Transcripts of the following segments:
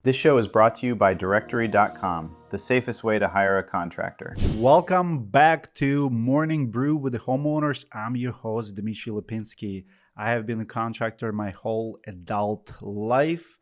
This show is brought to you by Directory.com, the safest way to hire a contractor. Welcome back to Morning Brew with the Homeowners. I'm your host, Dmitry Lipinski. I have been a contractor my whole adult life,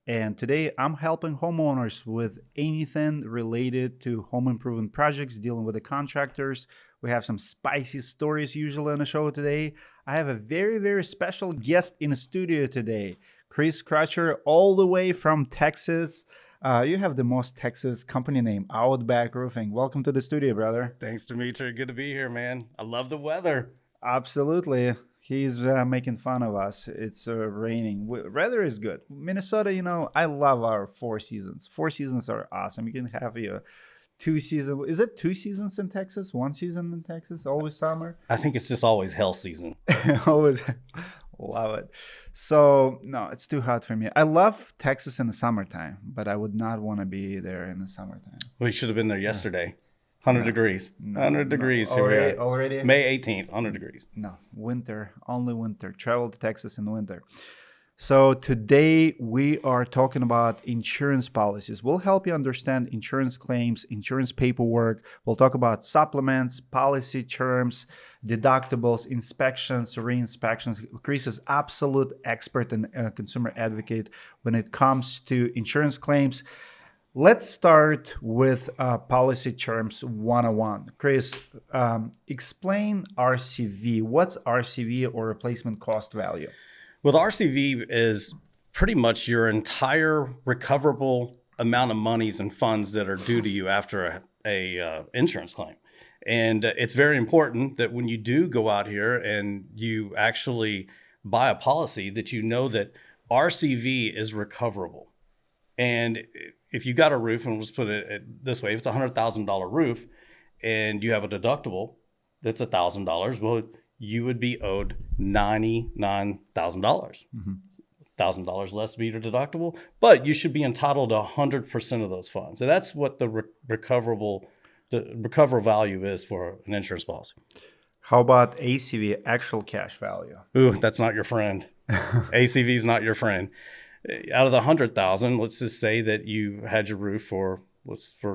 and today I'm helping homeowners with anything related to home improvement projects, dealing with the contractors. We have some spicy stories usually on the show today. I have a very, very special guest in the studio today. Chris Crutcher, all the way from Texas. You have the most Texas company name, Outback Roofing. Welcome to the studio, brother. Thanks, Dimitri. Good to be here, man. I love the weather. Absolutely. He's making fun of us. It's raining. Weather is good. Minnesota, I love our 4 seasons. 4 seasons are awesome. You can have your 2 seasons. Is it 2 seasons in Texas? 1 season in Texas? Always summer? I think it's just always hell season. Always. Love it. So, no, it's too hot for me. I love Texas in the summertime, but I would not want to be there in the summertime. We should have been there yesterday. 100 degrees. 100 degrees. Already? May 18th, 100 degrees. No, winter. Only winter. Travel to Texas in the winter. So today we are talking about insurance policies. We'll help you understand insurance claims, insurance paperwork. We'll talk about supplements, policy terms, deductibles, inspections, re-inspections. Chris is absolute expert and consumer advocate when it comes to insurance claims. Let's start with policy terms 101. Chris, explain RCV. What's RCV, or replacement cost value? Well, the RCV is pretty much your entire recoverable amount of monies and funds that are due to you after a insurance claim. And it's very important that when you do go out here and you actually buy a policy, that you know that RCV is recoverable. And if you got a roof, and we'll just put it this way, if it's a $100,000 roof and you have a deductible that's $1,000, well, you would be owed $99,000. $1,000 less to be your deductible, but you should be entitled to 100% of those funds. So that's what the recoverable value is for an insurance policy. How about ACV, actual cash value? Ooh, that's not your friend. ACV is not your friend. Out of the 100,000, let's just say that you had your roof for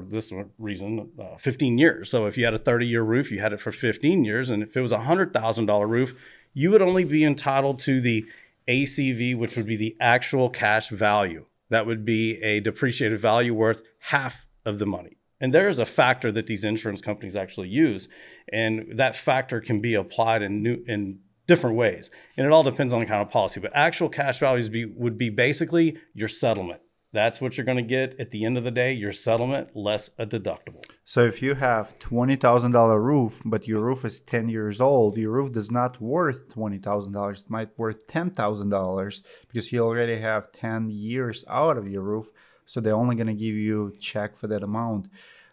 this reason, 15 years. So if you had a 30-year roof, you had it for 15 years. And if it was a $100,000 roof, you would only be entitled to the ACV, which would be the actual cash value. That would be a depreciated value worth half of the money. And there is a factor that these insurance companies actually use. And that factor can be applied in different ways. And it all depends on the kind of policy. But actual cash values would be basically your settlement. That's what you're going to get at the end of the day, your settlement less a deductible. So if you have $20,000 roof, but your roof is 10 years old, your roof is not worth $20,000. It might worth $10,000 because you already have 10 years out of your roof. So they're only going to give you a check for that amount.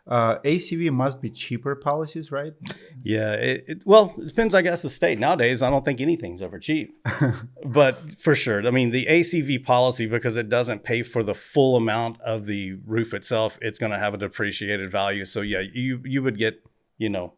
ACV must be cheaper policies, right? Yeah. Well, it depends, I guess, the state. Nowadays, I don't think anything's ever cheap. But for sure, I mean, the ACV policy, because it doesn't pay for the full amount of the roof itself, it's going to have a depreciated value. So yeah, you would get, a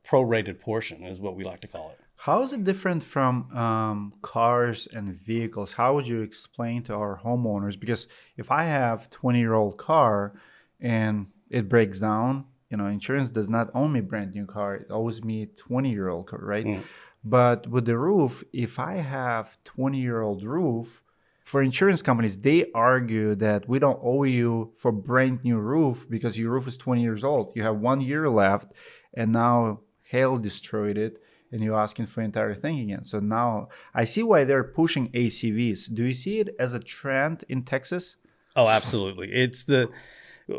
prorated portion is what we like to call it. How is it different from cars and vehicles? How would you explain to our homeowners? Because if I have a 20-year-old car and it breaks down, insurance does not own me brand new car. It owes me 20-year-old car, right? Mm. But with the roof, if I have 20-year-old roof, for insurance companies, they argue that we don't owe you for brand new roof because your roof is 20 years old. You have 1 year left, and now hail destroyed it, and you're asking for the entire thing again. So now I see why they're pushing ACVs. Do you see it as a trend in Texas? Oh, absolutely.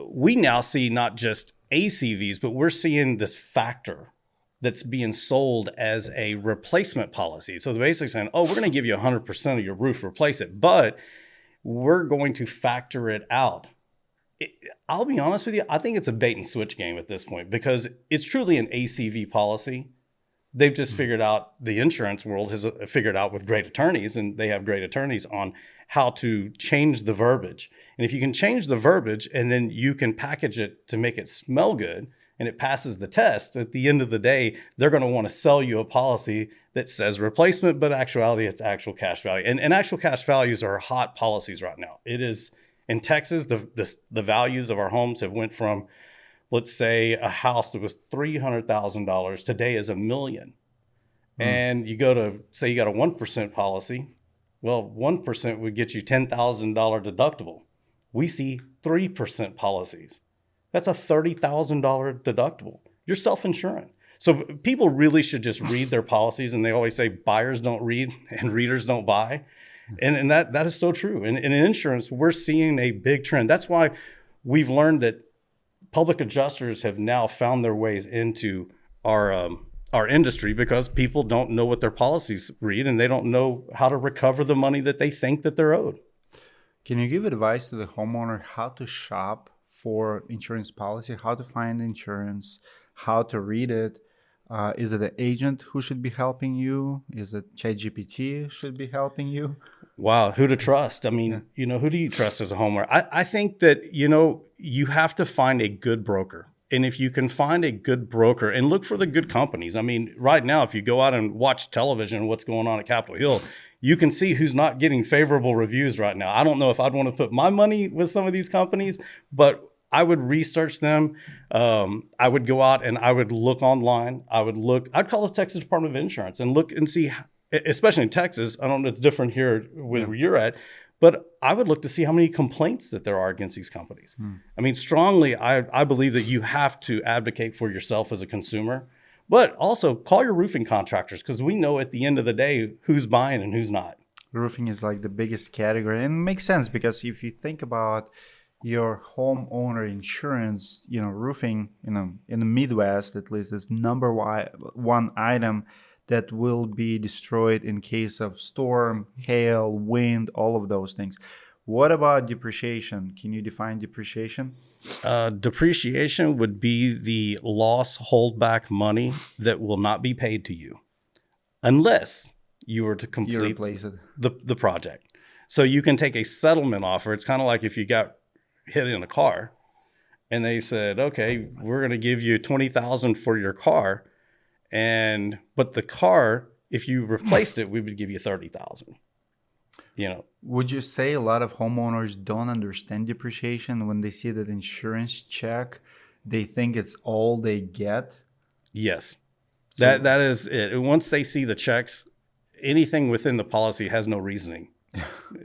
We now see not just ACVs, but we're seeing this factor that's being sold as a replacement policy. So they're basically saying, we're going to give you 100% of your roof, replace it, but we're going to factor it out. I'll be honest with you, I think it's a bait and switch game at this point because it's truly an ACV policy. They've just figured out, the insurance world has figured out with great attorneys, and they have great attorneys on how to change the verbiage. And if you can change the verbiage and then you can package it to make it smell good and it passes the test, at the end of the day, they're going to want to sell you a policy that says replacement, but actuality, it's actual cash value. And actual cash values are hot policies right now. It is In Texas, the values of our homes have went from, let's say, a house that was $300,000 today is $1 million. And you go to, say you got a 1% policy. Well, 1% would get you $10,000 deductible. We see 3% policies. That's a $30,000 deductible. You're self-insuring. So people really should just read their policies. And they always say buyers don't read and readers don't buy. And that is so true. And in insurance, we're seeing a big trend. That's why we've learned that public adjusters have now found their ways into our industry, because people don't know what their policies read and they don't know how to recover the money that they think that they're owed. Can you give advice to the homeowner how to shop for insurance policy, how to find insurance, how to read it? Is it an agent who should be helping you? Is it ChatGPT should be helping you? Wow, who to trust? I mean, who do you trust as a homeowner? I think that, you have to find a good broker. And if you can find a good broker and look for the good companies, I mean, right now, if you go out and watch television, what's going on at Capitol Hill, you can see who's not getting favorable reviews right now. I don't know if I'd want to put my money with some of these companies, but I would research them. I would go out and I would look online. I'd call the Texas Department of Insurance and look and see, especially in Texas. I don't know if it's different here where you're at, but I would look to see how many complaints that there are against these companies. I mean, strongly, I believe that you have to advocate for yourself as a consumer, but also call your roofing contractors, because we know at the end of the day who's buying and who's not. Roofing is like the biggest category, and it makes sense because if you think about your homeowner insurance, roofing, in the Midwest, at least, is number one item that will be destroyed in case of storm, hail, wind, all of those things. What about depreciation? Can you define depreciation? Depreciation would be the loss holdback money that will not be paid to you unless you were to complete the project. So you can take a settlement offer. It's kind of like if you got hit in a car and they said, okay, we're going to give you $20,000 for your car. But the car, if you replaced it, we would give you $30,000. Would you say a lot of homeowners don't understand depreciation when they see that insurance check? They think it's all they get. Yes, that is it. Once they see the checks, anything within the policy has no reasoning. I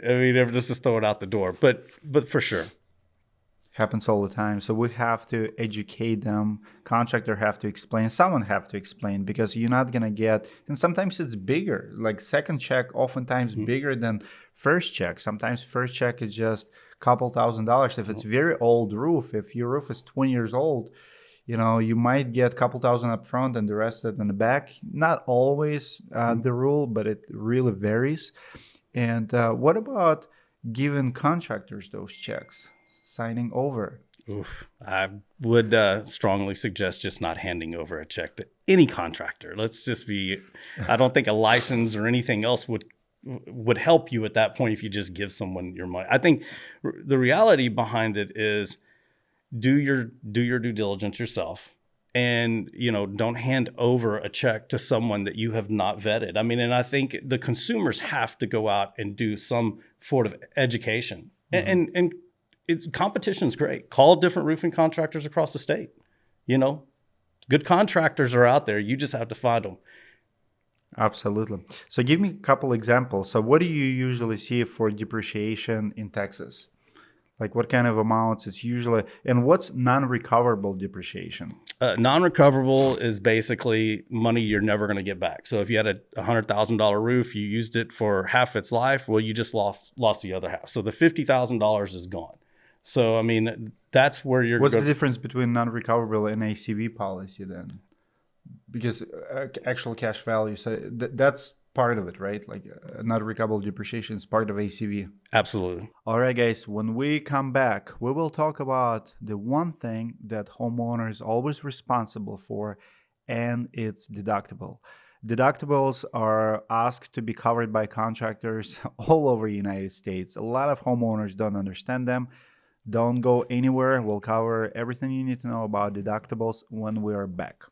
mean, just throw it out the door. But for sure. Happens all the time. So we have to educate them. Contractor have to explain. Someone have to explain, because you're not going to get, and sometimes it's bigger. Like second check, oftentimes bigger than first check. Sometimes first check is just a couple $1,000s. If it's very old roof, if your roof is 20 years old, you might get a couple $1,000 up front and the rest in the back. Not always the rule, but it really varies. And what about giving contractors those checks? Signing over? Oof. I would strongly suggest just not handing over a check to any contractor. I don't think a license or anything else would help you at that point if you just give someone your money. I think the reality behind it is do your due diligence yourself, and don't hand over a check to someone that you have not vetted. I mean, and I think the consumers have to go out and do some sort of education. And competition is great. Call different roofing contractors across the state. Good contractors are out there. You just have to find them. Absolutely. So give me a couple examples. So what do you usually see for depreciation in Texas? Like what kind of amounts it's usually, and what's non-recoverable depreciation? Non-recoverable is basically money you're never going to get back. So if you had a $100,000 roof, you used it for half its life, well, you just lost the other half. So the $50,000 is gone. So, I mean, that's where you're... What's the difference between non-recoverable and ACV policy then? Because actual cash value, so that's part of it, right? Like non-recoverable depreciation is part of ACV. Absolutely. All right, guys, when we come back, we will talk about the one thing that homeowners are always responsible for, and it's deductible. Deductibles are asked to be covered by contractors all over the United States. A lot of homeowners don't understand them. Don't go anywhere. We'll cover everything you need to know about deductibles when we are back.